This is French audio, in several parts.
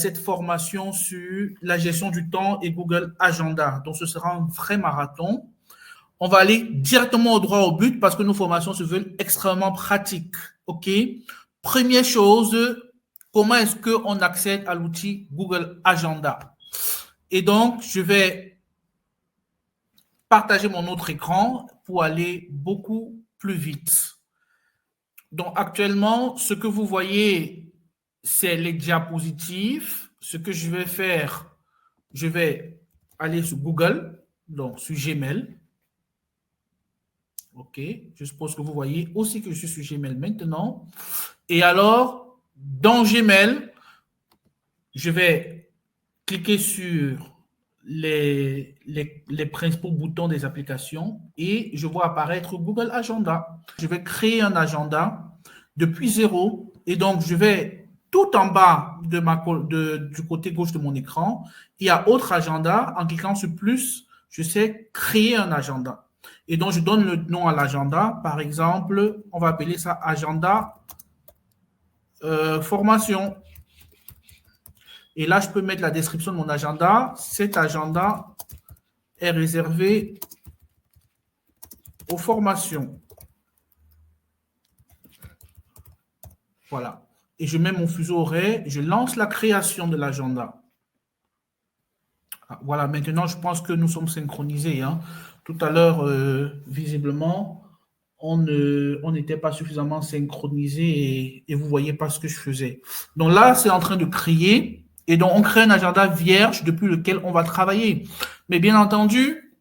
cette formation sur la gestion du temps et Google Agenda. Donc, ce sera un vrai marathon. On va aller directement au droit au but parce que nos formations se veulent extrêmement pratiques. OK? Première chose, comment est-ce qu'on accède à l'outil Google Agenda? Et donc, je vais partager mon autre écran pour aller beaucoup plus vite. Donc, actuellement, ce que vous voyez, c'est les diapositives. Ce que je vais faire, je vais aller sur Google, donc sur Gmail. OK, je suppose que vous voyez aussi que je suis sur Gmail maintenant. Et alors, dans Gmail, je vais cliquer sur les principaux boutons des applications et je vois apparaître Google Agenda. Je vais créer un agenda depuis zéro et donc je vais tout en bas du côté gauche de mon écran, il y a autre agenda. En cliquant sur plus, je sais créer un agenda. Et donc, je donne le nom à l'agenda. Par exemple, on va appeler ça agenda formation. Et là, je peux mettre la description de mon agenda. Cet agenda est réservé aux formations. Voilà. Et je mets mon fuseau horaire. Je lance la création de l'agenda. Voilà, maintenant, je pense que nous sommes synchronisés. Hein. Tout à l'heure, visiblement, on n'était pas suffisamment synchronisé et vous ne voyez pas ce que je faisais. Donc là, c'est en train de créer. Et donc, on crée un agenda vierge depuis lequel on va travailler. Mais bien entendu,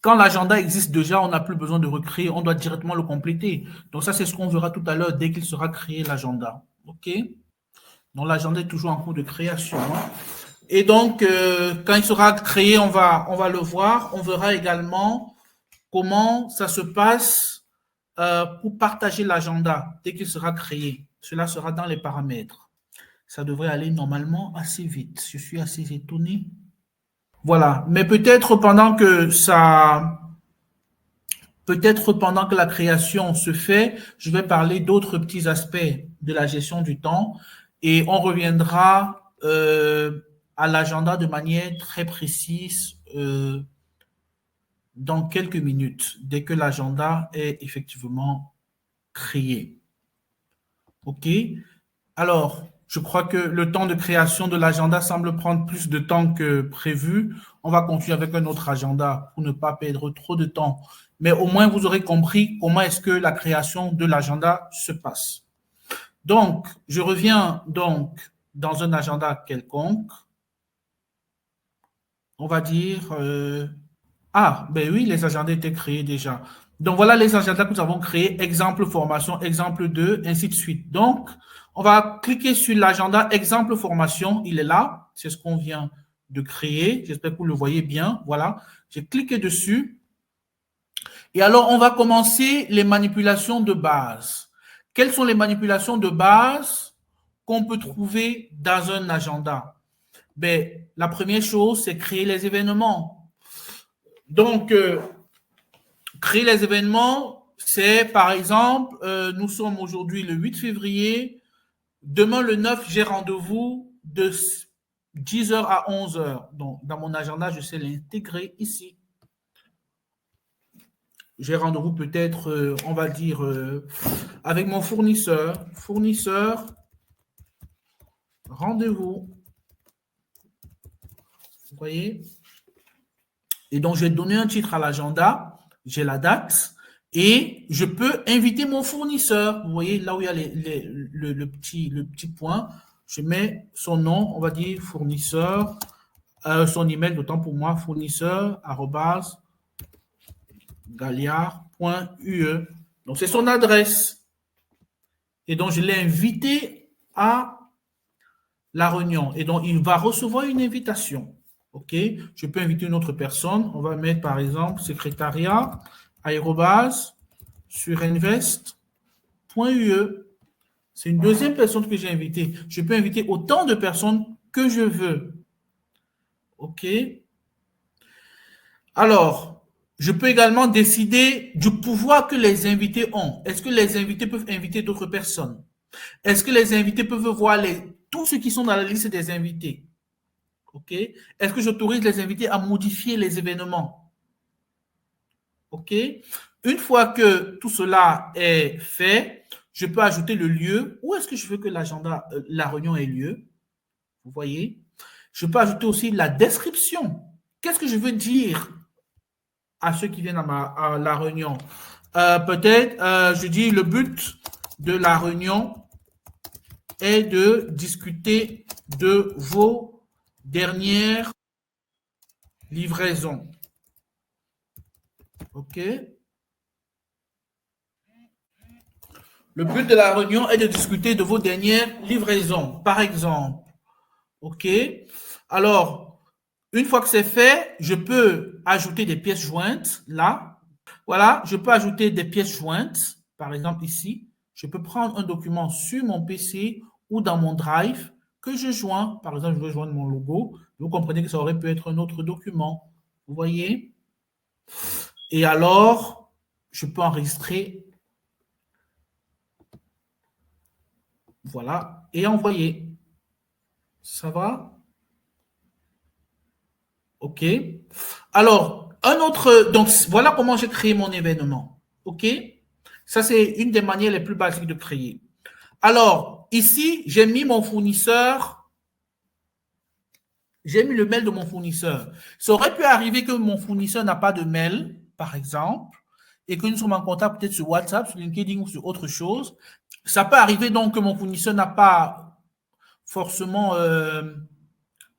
quand l'agenda existe déjà, on n'a plus besoin de recréer. On doit directement le compléter. Donc ça, c'est ce qu'on verra tout à l'heure dès qu'il sera créé l'agenda. OK? Donc l'agenda est toujours en cours de création. Hein. Et donc, quand il sera créé, on va le voir. On verra également comment ça se passe pour partager l'agenda dès qu'il sera créé. Cela sera dans les paramètres. Ça devrait aller normalement assez vite. Je suis assez étonné. Voilà. Mais peut-être pendant que la création se fait, je vais parler d'autres petits aspects de la gestion du temps et on reviendra à l'agenda de manière très précise dans quelques minutes, dès que l'agenda est effectivement créé. OK? Alors, je crois que le temps de création de l'agenda semble prendre plus de temps que prévu. On va continuer avec un autre agenda pour ne pas perdre trop de temps. Mais au moins, vous aurez compris comment est-ce que la création de l'agenda se passe. Donc, je reviens donc dans un agenda quelconque. On va dire... ben oui, les agendas étaient créés déjà. Donc, voilà les agendas que nous avons créés. Exemple formation, exemple 2, ainsi de suite. Donc, on va cliquer sur l'agenda exemple formation. Il est là. C'est ce qu'on vient de créer. J'espère que vous le voyez bien. Voilà. J'ai cliqué dessus. Et alors, on va commencer les manipulations de base. Quelles sont les manipulations de base qu'on peut trouver dans un agenda? Ben, la première chose, c'est créer les événements. Donc, créer les événements, c'est par exemple, nous sommes aujourd'hui le 8 février, demain le 9, j'ai rendez-vous de 10h à 11h. Donc, dans mon agenda, je sais l'intégrer ici. J'ai rendez-vous peut-être, on va dire, avec mon fournisseur. Fournisseur, rendez-vous. Vous voyez? Et donc, j'ai donné un titre à l'agenda, j'ai la date et je peux inviter mon fournisseur. Vous voyez, là où il y a le petit point, je mets son nom, on va dire fournisseur, son email, d'autant pour moi, fournisseur@galliard.ue. Donc, c'est son adresse. Et donc, je l'ai invité à la réunion. Et donc, il va recevoir une invitation. OK, je peux inviter une autre personne. On va mettre, par exemple, secrétariat, @surinvest.ue. C'est une deuxième personne que j'ai invitée. Je peux inviter autant de personnes que je veux. OK. Alors, je peux également décider du pouvoir que les invités ont. Est-ce que les invités peuvent inviter d'autres personnes? Est-ce que les invités peuvent voir tous ceux qui sont dans la liste des invités. OK? Est-ce que j'autorise les invités à modifier les événements? OK? Une fois que tout cela est fait, je peux ajouter le lieu. Où est-ce que je veux que l'agenda, la réunion ait lieu? Vous voyez? Je peux ajouter aussi la description. Qu'est-ce que je veux dire à ceux qui viennent à la réunion? Peut-être, je dis le but de la réunion est de discuter de vos dernières livraisons. OK? Le but de la réunion est de discuter de vos dernières livraisons, par exemple. OK? Alors, une fois que c'est fait, je peux ajouter des pièces jointes là. Voilà, je peux ajouter des pièces jointes. Par exemple, ici, je peux prendre un document sur mon PC ou dans mon Drive que je joins. Par exemple, je veux joindre mon logo. Vous comprenez que ça aurait pu être un autre document. Vous voyez? Et alors, je peux enregistrer. Voilà. Et envoyer. Ça va? OK. Alors, un autre. Donc, voilà comment j'ai créé mon événement. OK? Ça, c'est une des manières les plus basiques de créer. Alors, ici, j'ai mis mon fournisseur. J'ai mis le mail de mon fournisseur. Ça aurait pu arriver que mon fournisseur n'a pas de mail, par exemple, et que nous sommes en contact peut-être sur WhatsApp, sur LinkedIn ou sur autre chose. Ça peut arriver donc que mon fournisseur n'a pas forcément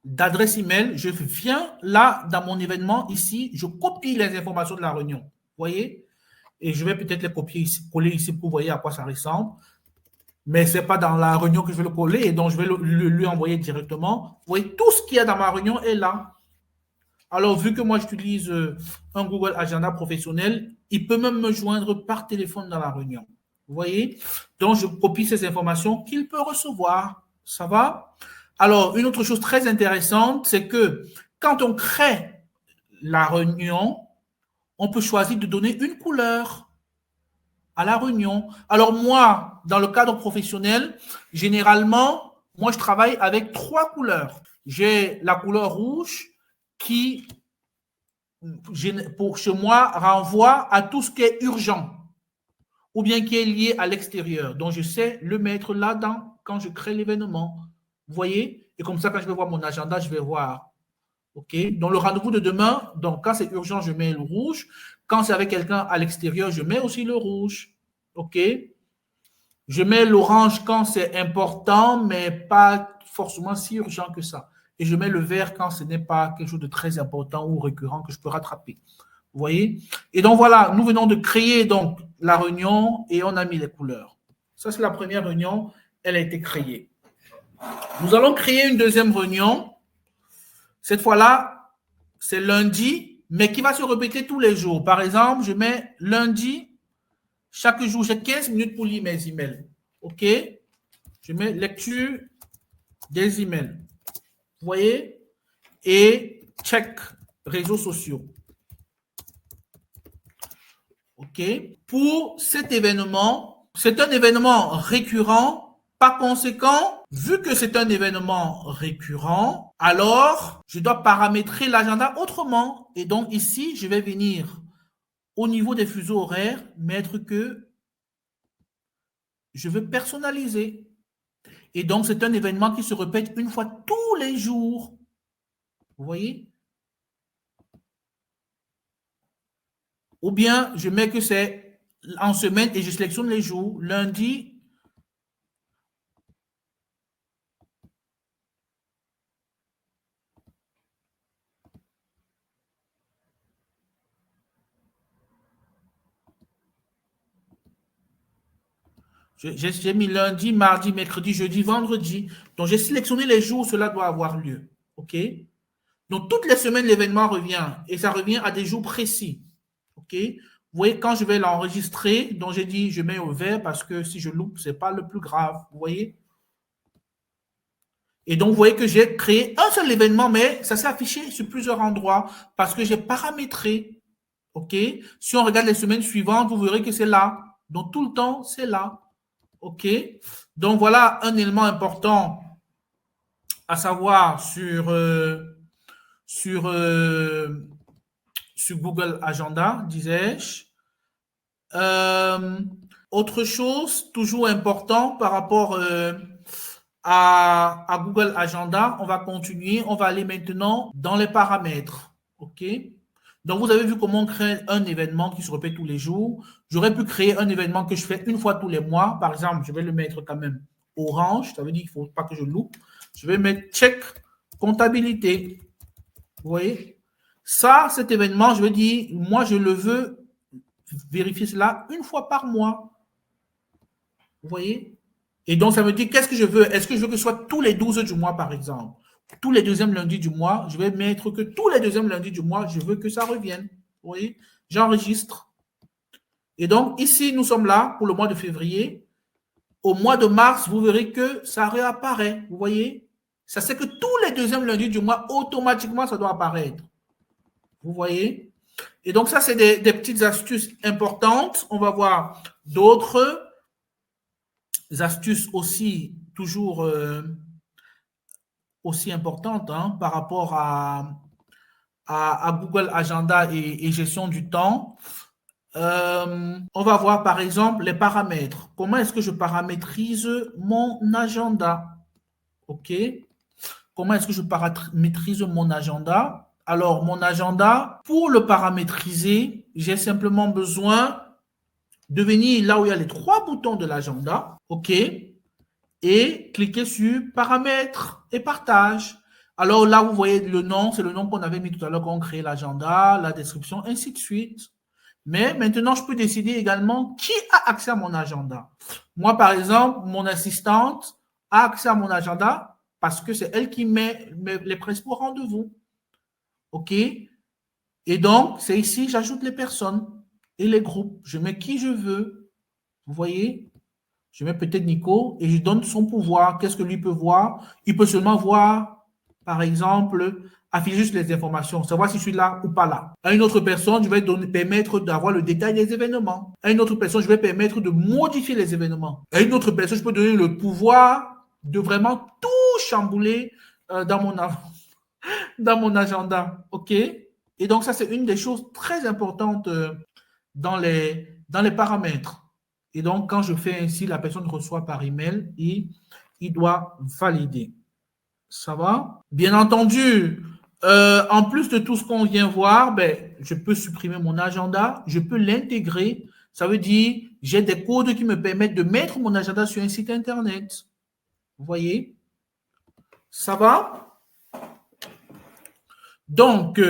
d'adresse email. Je viens là dans mon événement ici, je copie les informations de la réunion. Vous voyez? Et je vais peut-être les copier ici, coller ici pour voir à quoi ça ressemble. Mais ce n'est pas dans la réunion que je vais le coller et donc je vais lui envoyer directement. Vous voyez, tout ce qu'il y a dans ma réunion est là. Alors, vu que moi, j'utilise un Google Agenda professionnel, il peut même me joindre par téléphone dans la réunion. Vous voyez? Donc, je copie ces informations qu'il peut recevoir. Ça va? Alors, une autre chose très intéressante, c'est que quand on crée la réunion, on peut choisir de donner une couleur à la réunion. Alors moi, dans le cadre professionnel, généralement, moi, je travaille avec 3 couleurs. J'ai la couleur rouge qui, pour chez moi, renvoie à tout ce qui est urgent ou bien qui est lié à l'extérieur. Donc, je sais le mettre là-dedans quand je crée l'événement. Vous voyez? Et comme ça, quand je vais voir mon agenda, je vais voir. OK? Donc, le rendez-vous de demain, donc quand c'est urgent, je mets le rouge. Quand c'est avec quelqu'un à l'extérieur, je mets aussi le rouge. OK? Je mets l'orange quand c'est important, mais pas forcément si urgent que ça. Et je mets le vert quand ce n'est pas quelque chose de très important ou récurrent que je peux rattraper. Vous voyez? Et donc voilà, nous venons de créer donc la réunion et on a mis les couleurs. Ça, c'est la première réunion. Elle a été créée. Nous allons créer une deuxième réunion. Cette fois-là, c'est lundi, mais qui va se répéter tous les jours. Par exemple, je mets lundi, chaque jour, j'ai 15 minutes pour lire mes emails. OK? Je mets lecture des emails. Vous voyez? Et check réseaux sociaux. OK? Pour cet événement, c'est un événement récurrent. Par conséquent, vu que c'est un événement récurrent, alors je dois paramétrer l'agenda autrement. Et donc ici, je vais venir au niveau des fuseaux horaires, mettre que je veux personnaliser. Et donc, c'est un événement qui se répète une fois tous les jours. Vous voyez? Ou bien, je mets que c'est en semaine et je sélectionne les jours. Lundi, j'ai mis lundi, mardi, mercredi, jeudi, vendredi. Donc, j'ai sélectionné les jours où cela doit avoir lieu. OK? Donc, toutes les semaines, l'événement revient et ça revient à des jours précis. OK? Vous voyez, quand je vais l'enregistrer, donc j'ai dit, je mets au vert parce que si je loupe, ce n'est pas le plus grave. Vous voyez? Et donc, vous voyez que j'ai créé un seul événement, mais ça s'est affiché sur plusieurs endroits parce que j'ai paramétré. OK? Si on regarde les semaines suivantes, vous verrez que c'est là. Donc, tout le temps, c'est là. OK? Donc, voilà un élément important à savoir sur, sur Google Agenda, disais-je. Autre chose, toujours important par rapport à Google Agenda, on va continuer, on va aller maintenant dans les paramètres. OK? Donc, vous avez vu comment on crée un événement qui se répète tous les jours. J'aurais pu créer un événement que je fais une fois tous les mois. Par exemple, je vais le mettre quand même orange. Ça veut dire qu'il ne faut pas que je loupe. Je vais mettre check comptabilité. Vous voyez? Ça, cet événement, je vais dire, moi, je le veux vérifier cela une fois par mois. Vous voyez? Et donc, ça me dit, qu'est-ce que je veux? Est-ce que je veux que ce soit tous les 12 du mois, par exemple? Tous les deuxièmes lundis du mois, je vais mettre que tous les deuxièmes lundis du mois, je veux que ça revienne. Vous voyez? J'enregistre. Et donc, ici, nous sommes là pour le mois de février. Au mois de mars, vous verrez que ça réapparaît. Vous voyez? Ça, c'est que tous les deuxièmes lundis du mois, automatiquement, ça doit apparaître. Vous voyez? Et donc, ça, c'est des petites astuces importantes. On va voir d'autres astuces aussi, toujours aussi importantes par rapport à Google Agenda et gestion du temps. On va voir par exemple les paramètres. Comment est-ce que je paramétrise mon agenda? OK. Comment est-ce que je paramétrise mon agenda? Alors, mon agenda, pour le paramétriser, j'ai simplement besoin de venir là où il y a les 3 boutons de l'agenda. OK. Et cliquer sur paramètres et partage. Alors là, vous voyez le nom, c'est le nom qu'on avait mis tout à l'heure quand on crée l'agenda, la description, ainsi de suite. Mais maintenant, je peux décider également qui a accès à mon agenda. Moi, par exemple, mon assistante a accès à mon agenda parce que c'est elle qui met les principaux rendez-vous. OK? Et donc, c'est ici, j'ajoute les personnes et les groupes. Je mets qui je veux. Vous voyez? Je mets peut-être Nico et je donne son pouvoir. Qu'est-ce que lui peut voir? Il peut seulement voir, par exemple, afficher juste les informations, savoir si je suis là ou pas là. À une autre personne, je vais permettre d'avoir le détail des événements. À une autre personne, je vais permettre de modifier les événements. À une autre personne, je peux donner le pouvoir de vraiment tout chambouler dans mon agenda. OK? Et donc, ça, c'est une des choses très importantes dans les paramètres. Et donc, quand je fais ainsi, la personne reçoit par email et il doit valider. Ça va? Bien entendu, en plus de tout ce qu'on vient voir, ben, je peux supprimer mon agenda, je peux l'intégrer. Ça veut dire, j'ai des codes qui me permettent de mettre mon agenda sur un site Internet. Vous voyez? Ça va? Donc,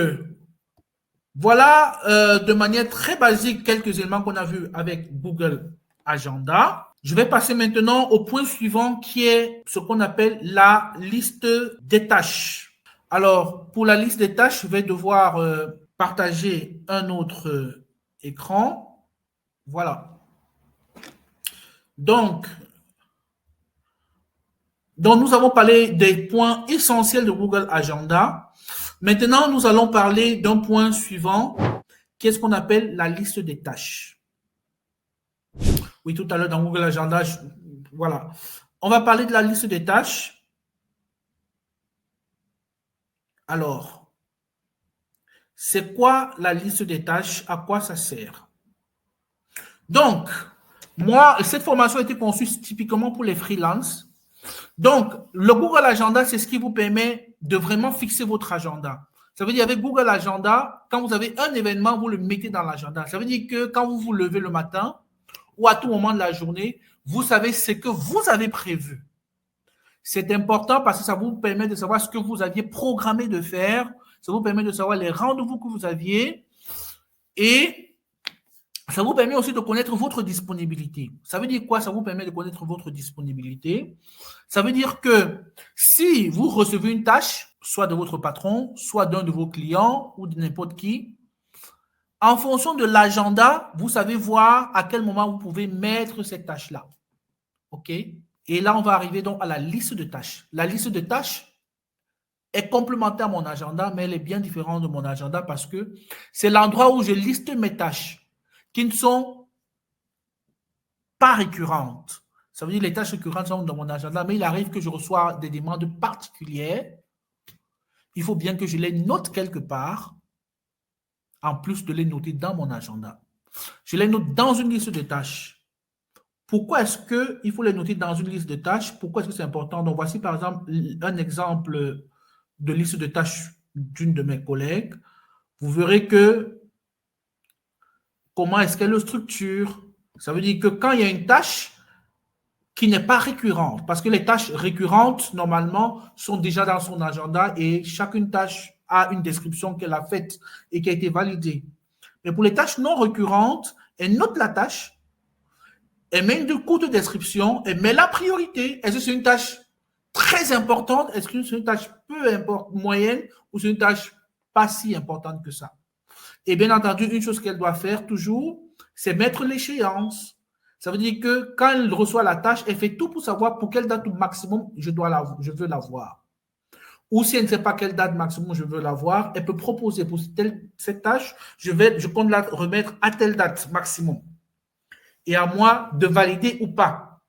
voilà de manière très basique quelques éléments qu'on a vus avec Google Agenda. Je vais passer maintenant au point suivant qui est ce qu'on appelle la liste des tâches. Alors, pour la liste des tâches, je vais devoir partager un autre écran. Voilà. Donc, nous avons parlé des points essentiels de Google Agenda. Maintenant, nous allons parler d'un point suivant, qui est ce qu'on appelle la liste des tâches. Oui, tout à l'heure dans Google Agenda, voilà. On va parler de la liste des tâches. Alors, c'est quoi la liste des tâches? À quoi ça sert? Donc, moi, cette formation a été conçue typiquement pour les freelances. Donc, le Google Agenda, c'est ce qui vous permet de vraiment fixer votre agenda. Ça veut dire avec Google Agenda, quand vous avez un événement, vous le mettez dans l'agenda. Ça veut dire que quand vous vous levez le matin ou à tout moment de la journée, vous savez ce que vous avez prévu. C'est important parce que ça vous permet de savoir ce que vous aviez programmé de faire. Ça vous permet de savoir les rendez-vous que vous aviez et ça vous permet aussi de connaître votre disponibilité. Ça veut dire quoi? Ça vous permet de connaître votre disponibilité. Ça veut dire que si vous recevez une tâche, soit de votre patron, soit d'un de vos clients ou de n'importe qui, en fonction de l'agenda, vous savez voir à quel moment vous pouvez mettre cette tâche-là. OK? Et là, on va arriver donc à la liste de tâches. La liste de tâches est complémentaire à mon agenda, mais elle est bien différente de mon agenda parce que c'est l'endroit où je liste mes tâches qui ne sont pas récurrentes. Ça veut dire les tâches récurrentes sont dans mon agenda, mais il arrive que je reçois des demandes particulières. Il faut bien que je les note quelque part, en plus de les noter dans mon agenda. Je les note dans une liste de tâches. Pourquoi est-ce qu'il faut les noter dans une liste de tâches? Pourquoi est-ce que c'est important? Donc, voici par exemple un exemple de liste de tâches d'une de mes collègues. Vous verrez que comment est-ce qu'elle le structure. Ça veut dire que quand il y a une tâche qui n'est pas récurrente, parce que les tâches récurrentes, normalement, sont déjà dans son agenda et chacune tâche a une description qu'elle a faite et qui a été validée. Mais pour les tâches non récurrentes, elle note la tâche, elle met une courte description, elle met la priorité. Est-ce que c'est une tâche très importante? Est-ce que c'est une tâche peu importante, moyenne, ou c'est une tâche pas si importante que ça? Et bien entendu, une chose qu'elle doit faire toujours, c'est mettre l'échéance. Ça veut dire que quand elle reçoit la tâche, elle fait tout pour savoir pour quelle date au maximum je veux l'avoir. Ou si elle ne sait pas quelle date maximum je veux l'avoir, elle peut proposer pour cette tâche, je compte la remettre à telle date maximum. Et à moi de valider ou pas.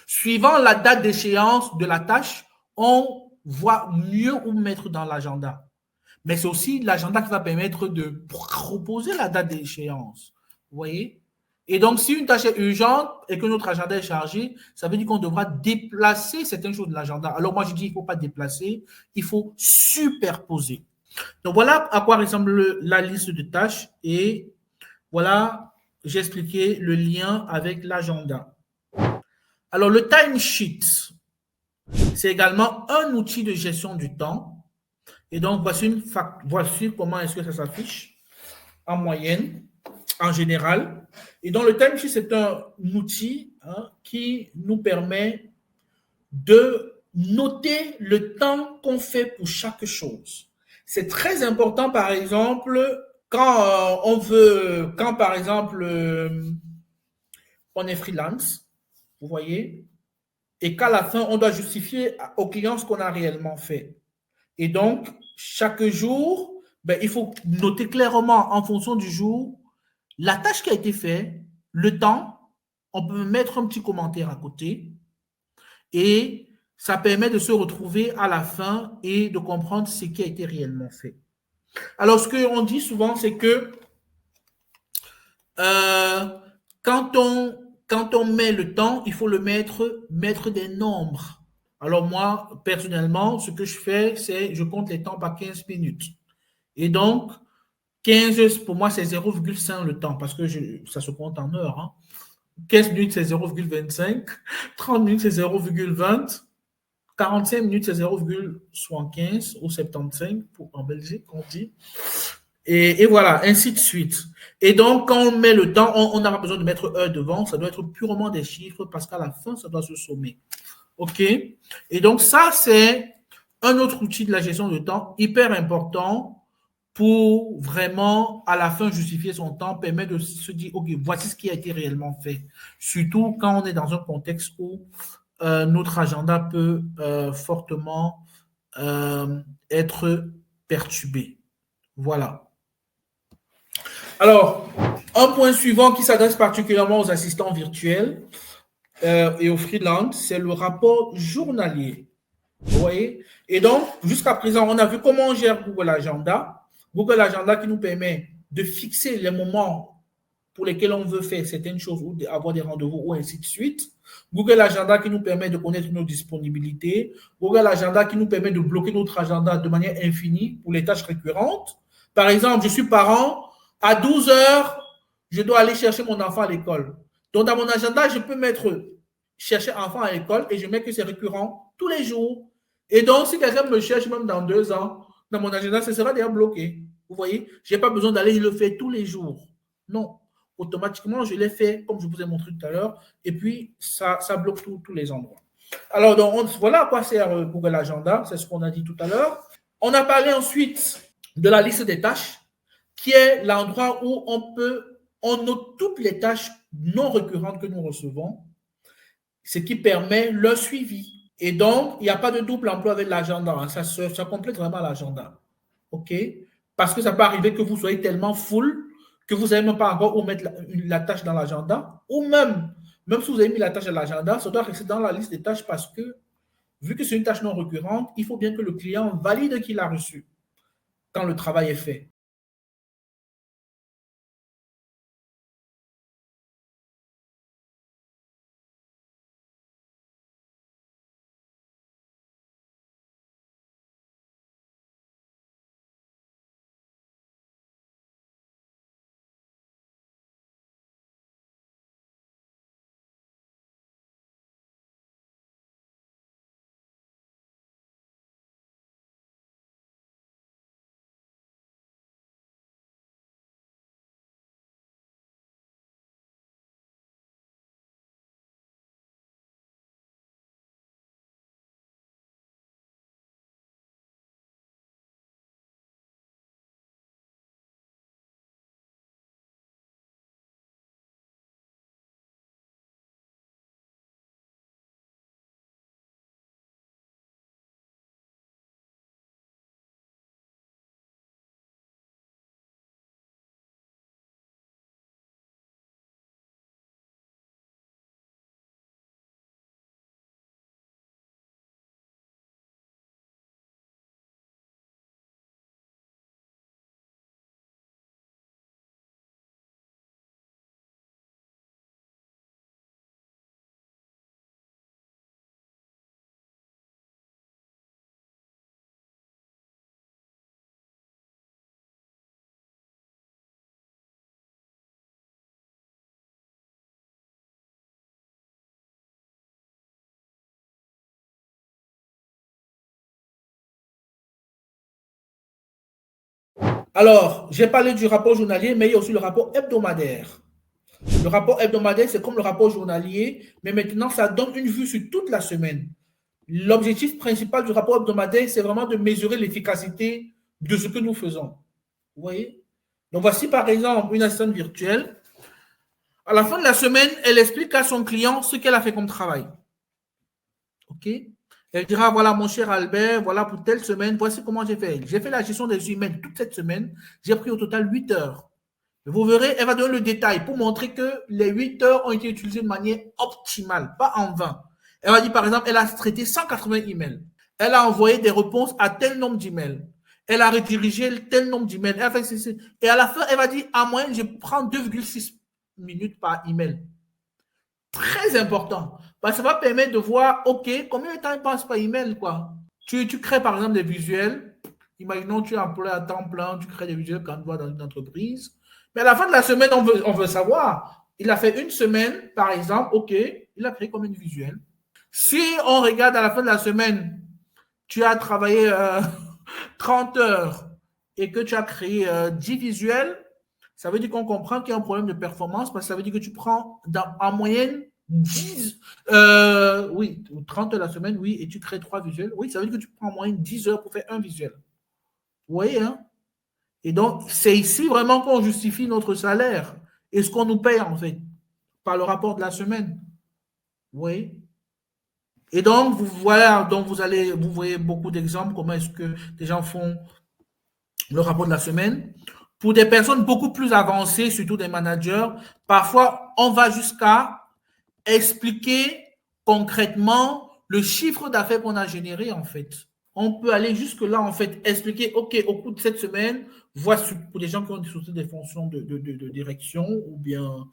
Suivant la date d'échéance de la tâche, on voit mieux où mettre dans l'agenda. Mais c'est aussi l'agenda qui va permettre de proposer la date d'échéance. Vous voyez? Et donc, si une tâche est urgente et que notre agenda est chargé, ça veut dire qu'on devra déplacer certaines choses de l'agenda. Alors, moi, je dis qu'il ne faut pas déplacer, il faut superposer. Donc, voilà à quoi ressemble la liste de tâches et voilà, j'ai expliqué le lien avec l'agenda. Alors, le timesheet, c'est également un outil de gestion du temps. Et donc, voici comment est-ce que ça s'affiche en moyenne, en général. Et donc, le timesheet, c'est un outil qui nous permet de noter le temps qu'on fait pour chaque chose. C'est très important, par exemple, quand par exemple, on est freelance, vous voyez, et qu'à la fin, on doit justifier au client ce qu'on a réellement fait. Et donc, chaque jour, il faut noter clairement en fonction du jour la tâche qui a été faite, le temps. On peut mettre un petit commentaire à côté et ça permet de se retrouver à la fin et de comprendre ce qui a été réellement fait. Alors, ce qu'on dit souvent, c'est que quand on met le temps, il faut mettre des nombres. Alors moi, personnellement, ce que je fais, c'est je compte les temps par 15 minutes. Et donc, 15, pour moi, c'est 0,5 le temps, parce que ça se compte en heures. Hein. 15 minutes, c'est 0,25. 30 minutes, c'est 0,20. 45 minutes, c'est 0,75 ou 75 en Belgique, on dit. Et voilà, ainsi de suite. Et donc, quand on met le temps, on n'a pas besoin de mettre heure devant, ça doit être purement des chiffres parce qu'à la fin, ça doit se sommer. OK? Et donc, ça, c'est un autre outil de la gestion de temps hyper important pour vraiment, à la fin, justifier son temps, permettre de se dire, OK, voici ce qui a été réellement fait. Surtout quand on est dans un contexte où notre agenda peut fortement être perturbé. Voilà. Alors, un point suivant qui s'adresse particulièrement aux assistants virtuels et aux freelance, c'est le rapport journalier. Vous voyez? Et donc, jusqu'à présent, on a vu comment on gère Google Agenda. Google Agenda qui nous permet de fixer les moments pour lesquels on veut faire certaines choses ou avoir des rendez-vous ou ainsi de suite. Google Agenda qui nous permet de connaître nos disponibilités. Google Agenda qui nous permet de bloquer notre agenda de manière infinie pour les tâches récurrentes. Par exemple, je suis parent, à 12 heures, je dois aller chercher mon enfant à l'école. Donc, dans mon agenda, je peux mettre chercher enfant à l'école et je mets que c'est récurrent tous les jours. Et donc, si quelqu'un me cherche même dans 2 ans, dans mon agenda, ce sera déjà bloqué. Vous voyez, je n'ai pas besoin d'aller le faire tous les jours. Non. Automatiquement, je l'ai fait comme je vous ai montré tout à l'heure. Et puis, ça bloque tous les endroits. Alors, donc, voilà à quoi sert Google Agenda. C'est ce qu'on a dit tout à l'heure. On a parlé ensuite de la liste des tâches, qui est l'endroit où on note toutes les tâches non récurrentes que nous recevons, ce qui permet leur suivi. Et donc, il n'y a pas de double emploi avec l'agenda. Hein. Ça complète vraiment l'agenda. OK? Parce que ça peut arriver que vous soyez tellement full que vous ne savez même pas encore où mettre la tâche dans l'agenda. Ou même, Même si vous avez mis la tâche à l'agenda, ça doit rester dans la liste des tâches parce que, vu que c'est une tâche non récurrente, il faut bien que le client valide qu'il a reçu quand le travail est fait. Alors, j'ai parlé du rapport journalier, mais il y a aussi le rapport hebdomadaire. Le rapport hebdomadaire, c'est comme le rapport journalier, mais maintenant, ça donne une vue sur toute la semaine. L'objectif principal du rapport hebdomadaire, c'est vraiment de mesurer l'efficacité de ce que nous faisons. Vous voyez? Donc, voici par exemple une assistante virtuelle. À la fin de la semaine, elle explique à son client ce qu'elle a fait comme travail. OK? Elle dira, voilà, mon cher Albert, voilà pour telle semaine, voici comment j'ai fait. J'ai fait la gestion des emails toute cette semaine. J'ai pris au total 8 heures. Vous verrez, elle va donner le détail pour montrer que les 8 heures ont été utilisées de manière optimale, pas en vain. Elle va dire, par exemple, elle a traité 180 emails. Elle a envoyé des réponses à tel nombre d'emails. Elle a redirigé tel nombre d'emails. Et à la fin, elle va dire, en moyenne, je prends 2,6 minutes par email. Très important. Parce que ça va permettre de voir, OK, combien de temps il passe par email, quoi. Tu crées, par exemple, des visuels. Imaginons, tu es employé à temps plein, tu crées des visuels quand tu vas dans une entreprise. Mais à la fin de la semaine, on veut savoir. Il a fait une semaine, par exemple, OK, il a créé combien de visuels? Si on regarde à la fin de la semaine, tu as travaillé 30 heures et que tu as créé 10 visuels, ça veut dire qu'on comprend qu'il y a un problème de performance parce que ça veut dire que tu prends en moyenne 10, oui, 30 heures la semaine, oui, et tu crées 3 visuels. Oui, ça veut dire que tu prends en moyenne 10 heures pour faire un visuel. Vous voyez, hein? Et donc, c'est ici vraiment qu'on justifie notre salaire et ce qu'on nous paye, en fait, par le rapport de la semaine. Vous voyez? Et donc, voilà, donc vous voyez beaucoup d'exemples, comment est-ce que des gens font le rapport de la semaine. Pour des personnes beaucoup plus avancées, surtout des managers, parfois, on va jusqu'à expliquer concrètement le chiffre d'affaires qu'on a généré, en fait. On peut aller jusque-là, en fait, expliquer, OK, au cours de cette semaine, voici pour des gens qui ont surtout des fonctions de direction ou bien,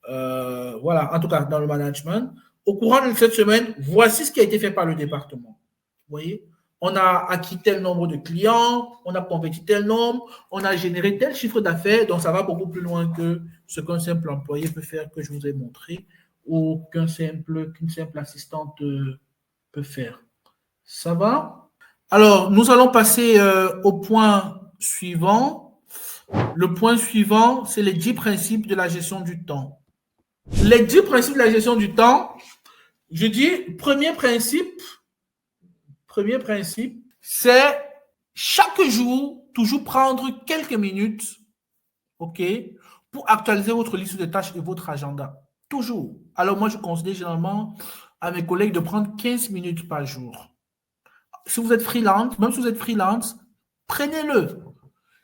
voilà, en tout cas, dans le management. Au courant de cette semaine, voici ce qui a été fait par le département. Vous voyez? On a acquis tel nombre de clients, on a converti tel nombre, on a généré tel chiffre d'affaires, donc ça va beaucoup plus loin que ce qu'un simple employé peut faire, que je vous ai montré, ou qu'une simple assistante peut faire. Ça va? Alors, nous allons passer au point suivant. Le point suivant, c'est les 10 principes de la gestion du temps. Les 10 principes de la gestion du temps, je dis, premier principe, c'est chaque jour, toujours prendre quelques minutes, OK, pour actualiser votre liste de tâches et votre agenda. Toujours. Alors, moi, je conseille généralement à mes collègues de prendre 15 minutes par jour. Si vous êtes freelance, même si vous êtes freelance, prenez-le.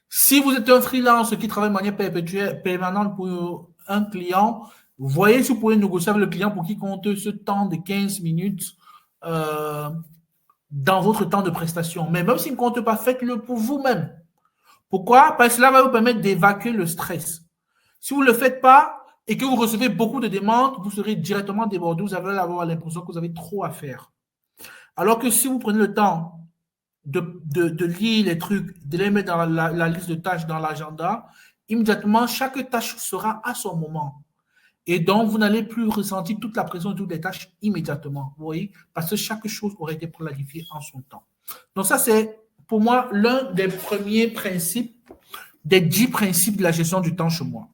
Si vous êtes un freelance qui travaille de manière permanente pour un client, Voyez si vous pouvez négocier avec le client pour qu'il compte ce temps de 15 minutes euh, dans votre temps de prestation. Mais même s'il ne compte pas, faites-le pour vous-même. Pourquoi? Parce que cela va vous permettre d'évacuer le stress. Si vous ne le faites pas et que vous recevez beaucoup de demandes, vous serez directement débordé. Vous allez avoir l'impression que vous avez trop à faire. Alors que si vous prenez le temps de lire les trucs, de les mettre dans la liste de tâches dans l'agenda, immédiatement, chaque tâche sera à son moment. Et donc, vous n'allez plus ressentir toute la pression de toutes les tâches immédiatement. Vous voyez? Parce que chaque chose aurait été planifiée en son temps. Donc, ça, c'est pour moi l'un des premiers principes, des 10 principes de la gestion du temps chez moi.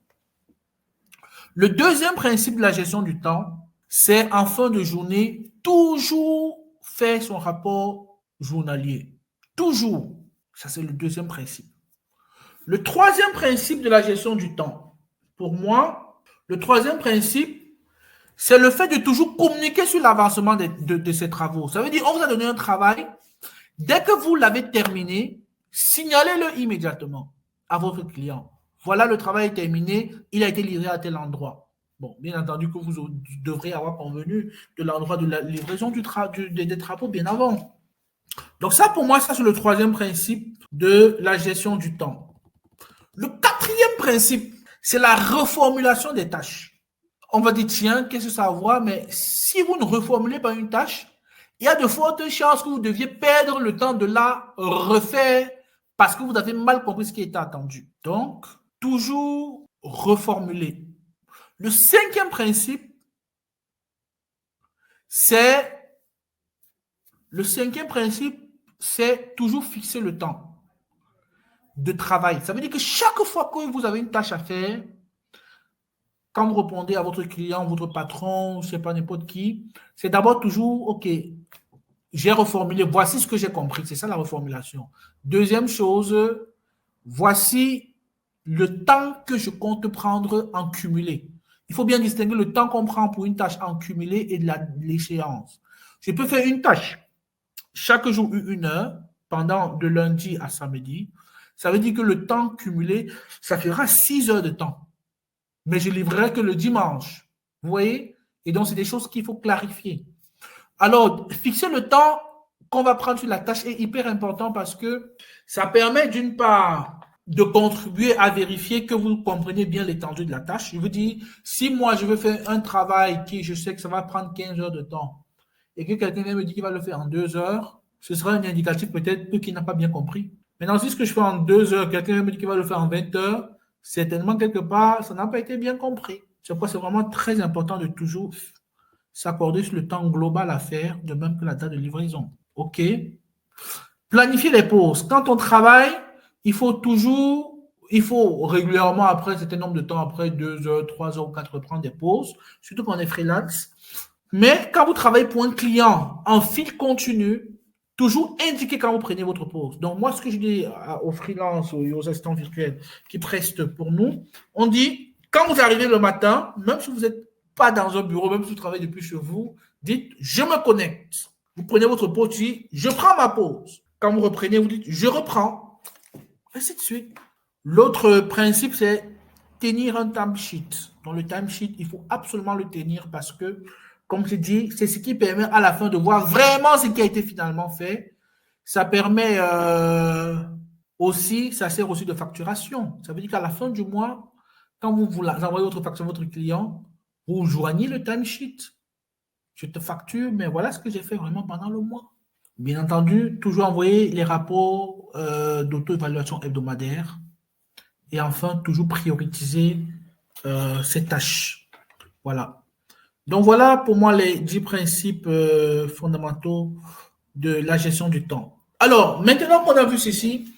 Le deuxième principe de la gestion du temps, c'est en fin de journée, toujours faire son rapport journalier. Toujours. Ça, c'est le deuxième principe. Le troisième principe de la gestion du temps, pour moi, le troisième principe, c'est le fait de toujours communiquer sur l'avancement de ces travaux. Ça veut dire, on vous a donné un travail, dès que vous l'avez terminé, signalez-le immédiatement à votre client. Voilà, le travail est terminé, il a été livré à tel endroit. Bon, bien entendu que vous devrez avoir convenu de l'endroit de la livraison des travaux bien avant. Donc ça, pour moi, ça c'est le troisième principe de la gestion du temps. Le quatrième principe, c'est la reformulation des tâches. On va dire, tiens, qu'est-ce que ça va voir? Mais si vous ne reformulez pas une tâche, il y a de fortes chances que vous deviez perdre le temps de la refaire parce que vous avez mal compris ce qui était attendu. Donc, toujours reformuler. Le cinquième principe, c'est toujours fixer le temps de travail. Ça veut dire que chaque fois que vous avez une tâche à faire, quand vous répondez à votre client, votre patron, je ne sais pas, n'importe qui, c'est d'abord toujours, OK, j'ai reformulé, voici ce que j'ai compris. C'est ça la reformulation. Deuxième chose, voici le temps que je compte prendre en cumulé. Il faut bien distinguer le temps qu'on prend pour une tâche en cumulé et de l'échéance. Je peux faire une tâche chaque jour 1 heure pendant de lundi à samedi. Ça veut dire que le temps cumulé, ça fera 6 heures de temps. Mais je livrerai que le dimanche. Vous voyez? Et donc, c'est des choses qu'il faut clarifier. Alors, fixer le temps qu'on va prendre sur la tâche est hyper important parce que ça permet d'une part de contribuer à vérifier que vous comprenez bien l'étendue de la tâche. Je veux dire, si moi je veux faire un travail qui je sais que ça va prendre 15 heures de temps et que quelqu'un vient me dire qu'il va le faire en 2 heures, ce sera un indicatif peut-être qu'il n'a pas bien compris. Maintenant, si ce que je fais en 2 heures, quelqu'un vient me dire qu'il va le faire en 20 heures, certainement quelque part, ça n'a pas été bien compris. C'est pourquoi c'est vraiment très important de toujours s'accorder sur le temps global à faire, de même que la date de livraison. OK? Planifier les pauses. Quand on travaille, il faut régulièrement, après un certain nombre de temps, après 2 heures, 3 heures ou 4 heures, prendre des pauses, surtout quand on est freelance. Mais quand vous travaillez pour un client en fil continu, toujours indiquez quand vous prenez votre pause. Donc, moi, ce que je dis aux freelances et aux assistants virtuels qui prestent pour nous, on dit, quand vous arrivez le matin, même si vous n'êtes pas dans un bureau, même si vous travaillez depuis chez vous, dites, je me connecte. Vous prenez votre pause, tu dis, je prends ma pause. Quand vous reprenez, vous dites, je reprends. Ainsi de suite. L'autre principe, c'est tenir un timesheet. Dans le timesheet, il faut absolument le tenir parce que, comme je dis, c'est ce qui permet à la fin de voir vraiment ce qui a été finalement fait. Ça permet aussi, ça sert aussi de facturation. Ça veut dire qu'à la fin du mois, quand vous envoyez votre facture à votre client, vous joignez le timesheet. Je te facture, mais voilà ce que j'ai fait vraiment pendant le mois. Bien entendu, toujours envoyer les rapports d'auto-évaluation hebdomadaire. Et enfin, toujours prioriser ces tâches. Voilà. Donc, voilà pour moi les 10 principes fondamentaux de la gestion du temps. Alors, maintenant qu'on a vu ceci,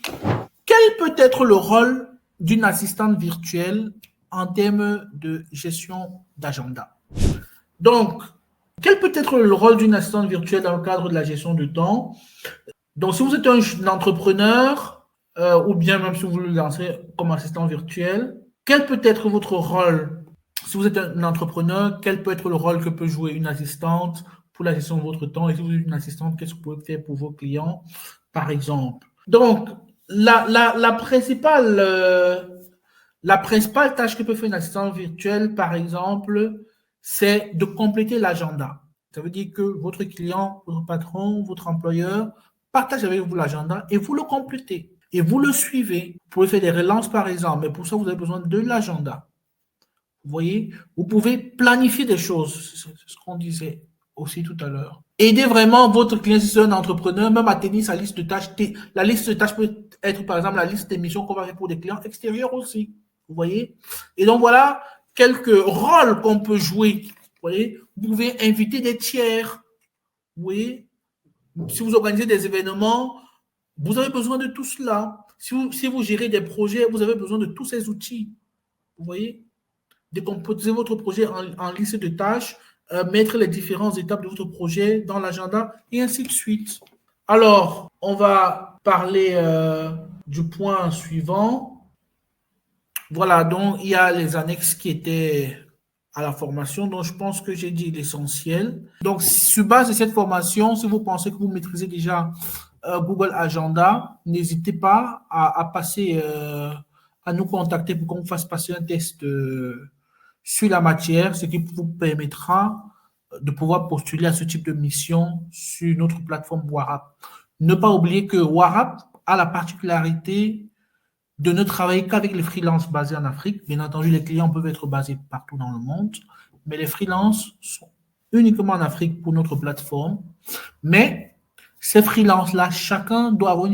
quel peut être le rôle d'une assistante virtuelle en termes de gestion d'agenda? Donc, quel peut être le rôle d'une assistante virtuelle dans le cadre de la gestion du temps? Donc, si vous êtes un entrepreneur, ou bien même si vous le lancez comme assistant virtuel, quel peut être votre rôle? Si vous êtes un entrepreneur, quel peut être le rôle que peut jouer une assistante pour la gestion de votre temps? Et si vous êtes une assistante, qu'est-ce que vous pouvez faire pour vos clients, par exemple? Donc, la principale La principale tâche que peut faire une assistante virtuelle, par exemple, c'est de compléter l'agenda. Ça veut dire que votre client, votre patron, votre employeur partage avec vous l'agenda et vous le complétez. Et vous le suivez. Vous pouvez faire des relances, par exemple, mais pour ça, vous avez besoin de l'agenda. Vous voyez, vous pouvez planifier des choses, c'est ce qu'on disait aussi tout à l'heure. Aidez vraiment votre client si c'est un entrepreneur, même à tenir sa liste de tâches. La liste de tâches peut être, par exemple, la liste des missions qu'on va faire pour des clients extérieurs aussi. Vous voyez? Et donc, voilà quelques rôles qu'on peut jouer. Vous voyez? Vous pouvez inviter des tiers. Vous voyez? Si vous organisez des événements, vous avez besoin de tout cela. Si vous gérez des projets, vous avez besoin de tous ces outils. Vous voyez? Décomposer votre projet en liste de tâches, mettre les différentes étapes de votre projet dans l'agenda et ainsi de suite. Alors, on va parler du point suivant. Voilà, donc il y a les annexes qui étaient à la formation, donc je pense que j'ai dit l'essentiel. Donc, sur base de cette formation, si vous pensez que vous maîtrisez déjà Google Agenda, n'hésitez pas à passer, à nous contacter pour qu'on fasse passer un test sur la matière, ce qui vous permettra de pouvoir postuler à ce type de mission sur notre plateforme Warap. Ne pas oublier que Warap a la particularité de ne travailler qu'avec les freelances basés en Afrique. Bien entendu, les clients peuvent être basés partout dans le monde, mais les freelances sont uniquement en Afrique pour notre plateforme. Mais ces freelances-là, chacun doit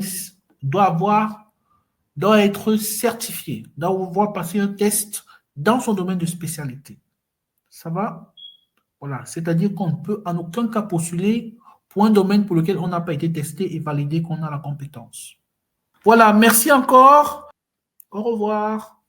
être certifié, doit pouvoir passer un test dans son domaine de spécialité. Ça va? Voilà. C'est-à-dire qu'on ne peut en aucun cas postuler pour un domaine pour lequel on n'a pas été testé et validé qu'on a la compétence. Voilà. Merci encore. Au revoir.